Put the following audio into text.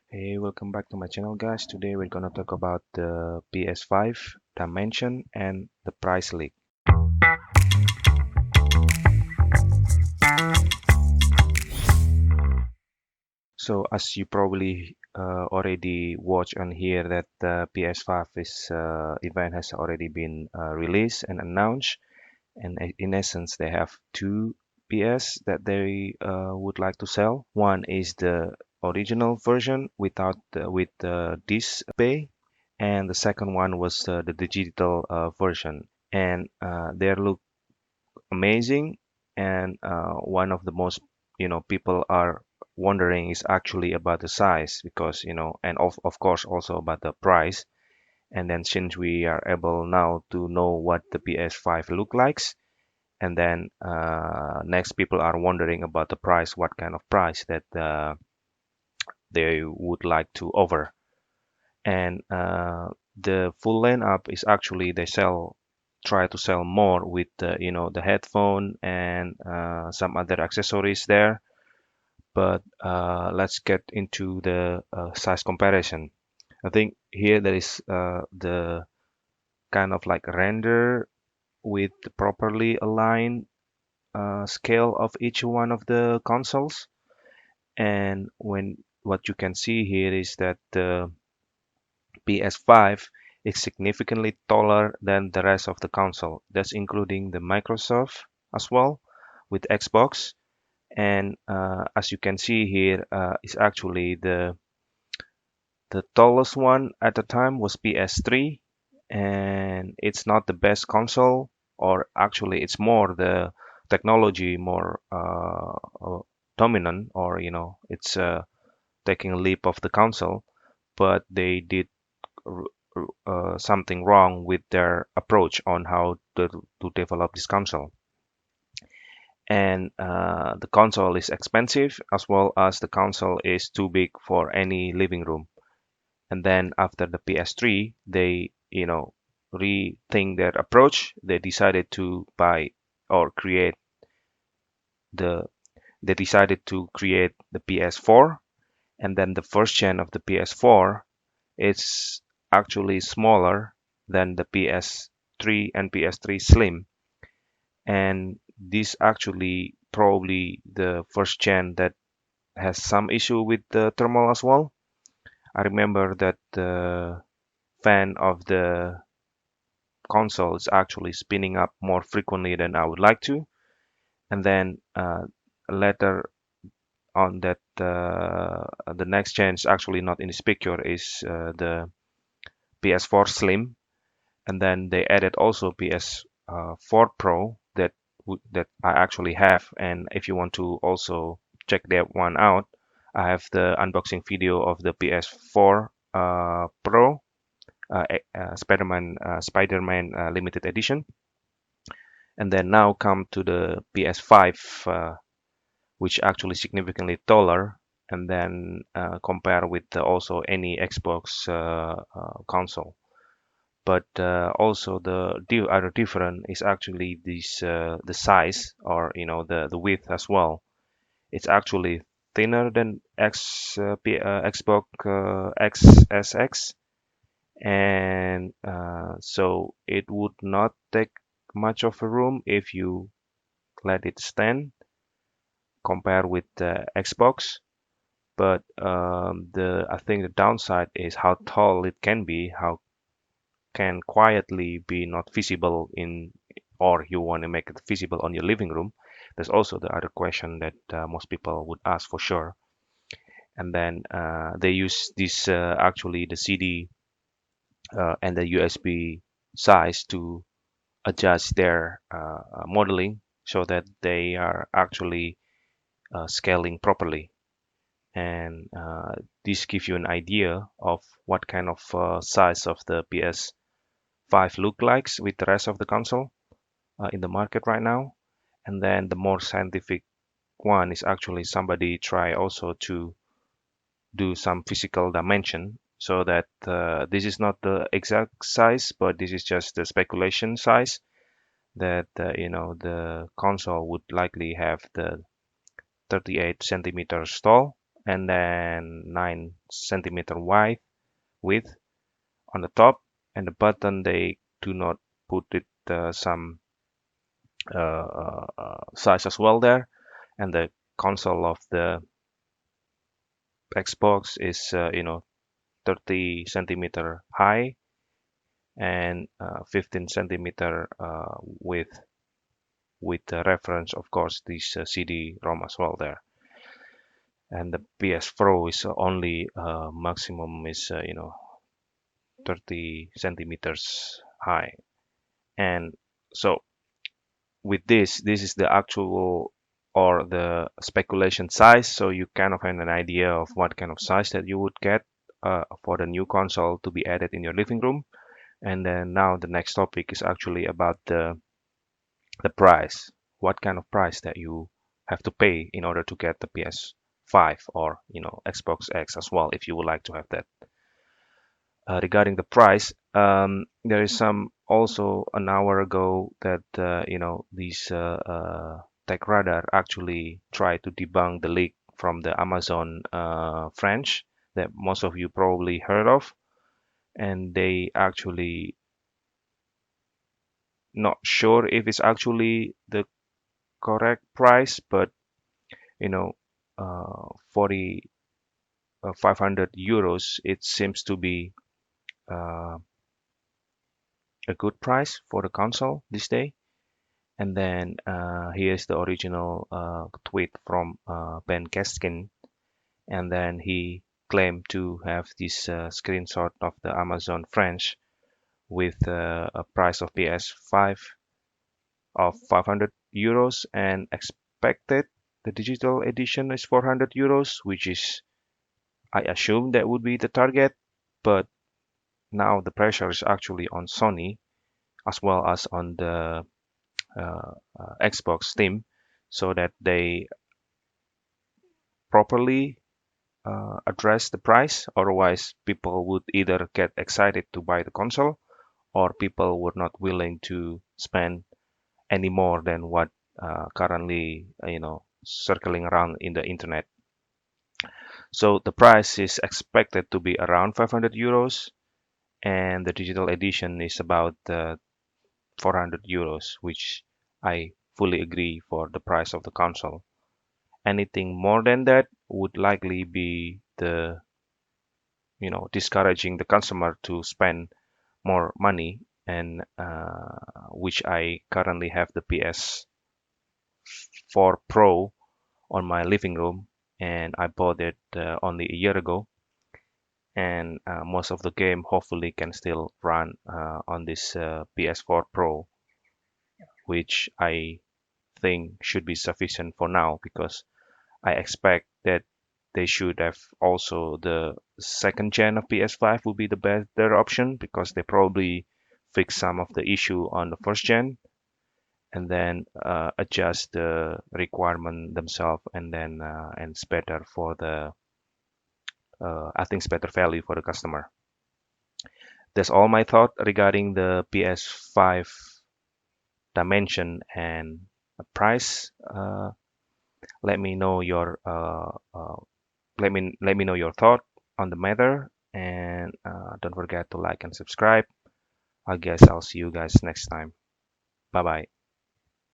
Hey, welcome back to my channel, guys. Today we're gonna talk about the PS5 dimension and the price leak. So, as you probably already watch and hear that the PS5 event has already been released and announced, and in essence, they have two PS that they would like to sell. One is the original version with the disc bay, and the second one was the digital version, and they look amazing. And one of the most people are wondering is actually about the size, because and of course also about the price. And then since we are able now to know what the PS5 look likes, and then next people are wondering about the price, what kind of price that they would like to offer. And the full lineup is actually they try to sell more with the headphone and some other accessories there. But let's get into the size comparison. I think here there is the kind of like render with the properly aligned scale of each one of the consoles. And when what you can see here is that the PS5 is significantly taller than the rest of the console. That's including the Microsoft as well with Xbox. And as you can see here, is actually the tallest one at the time was PS3, and it's not the best console, or actually it's more the technology more dominant, or it's taking a leap of the console, but they did something wrong with their approach on how to develop this console. And the console is expensive, as well as the console is too big for any living room. And then after the PS3, they rethink their approach. They decided to buy or create the they decided to create the PS4. And then the first gen of the PS4 is actually smaller than the PS3 and PS3 Slim. And this actually probably the first gen that has some issue with the thermal as well. I remember that the fan of the console is actually spinning up more frequently than I would like to. And then later on that the next gen is actually not in this picture, is the PS4 Slim. And then they added also PS4 Pro that I actually have. And if you want to also check that one out, I have the unboxing video of the PS4 Pro Spider-Man limited edition. And then now come to the PS5, which actually significantly taller, and then compare with also any Xbox console. But also the other difference is actually this the size, or the width as well. It's actually thinner than Xbox XSX, and so it would not take much of a room if you let it stand compared with the Xbox. But the I think the downside is how tall it can be, how can quietly be not visible in, or you want to make it visible on your living room. There's also the other question that most people would ask for sure. And then they use this actually the CD and the USB size to adjust their modeling so that they are actually scaling properly. And this gives you an idea of what kind of size of the PS5 look likes with the rest of the console in the market right now. And then the more scientific one is actually somebody try also to do some physical dimension, so that this is not the exact size, but this is just the speculation size that the console would likely have the 38 centimeters tall, and then 9 centimeter wide width on the top, and the button they do not put it some size as well there, and the console of the Xbox is 30 centimeter high and 15 centimeter width, with reference of course this CD-ROM as well there. And the PS Pro is only maximum is 30 centimeters high. And so with this is the actual or the speculation size, so you kind of have an idea of what kind of size that you would get for the new console to be added in your living room. And then now the next topic is actually about the price. What kind of price that you have to pay in order to get the PS5 or Xbox X as well, if you would like to have that. Regarding the price, there is some also an hour ago that these tech radar actually tried to debunk the leak from the Amazon French that most of you probably heard of, and they actually not sure if it's actually the correct price, but you know, 40 500 euros, it seems to be uh, a good price for the console this day. And then here's the original tweet from Ben Keskin, and then he claimed to have this screenshot of the Amazon French with a price of PS5 of 500 euros, and expected the digital edition is 400 euros, which is, I assume, that would be the target. But now the pressure is actually on Sony as well as on the Xbox team, so that they properly address the price. Otherwise, people would either get excited to buy the console, or people were not willing to spend any more than what currently circling around in the internet. So the price is expected to be around 500 euros, and the digital edition is about 400 euros, which I fully agree for the price of the console. Anything more than that would likely be the discouraging the consumer to spend more money, and which I currently have the PS4 Pro on my living room, and I bought it only a year ago, and most of the game hopefully can still run on this PS4 Pro, which I think should be sufficient for now, because I expect that they should have also the second gen of PS5 will be the better option, because they probably fix some of the issue on the first gen, and then adjust the requirement themselves, and then and it's better for the I think it's better value for the customer. That's all my thought regarding the PS5 dimension and price. Let me know your let me know your thought on the matter, and don't forget to like and subscribe. I guess I'll see you guys next time. Bye bye.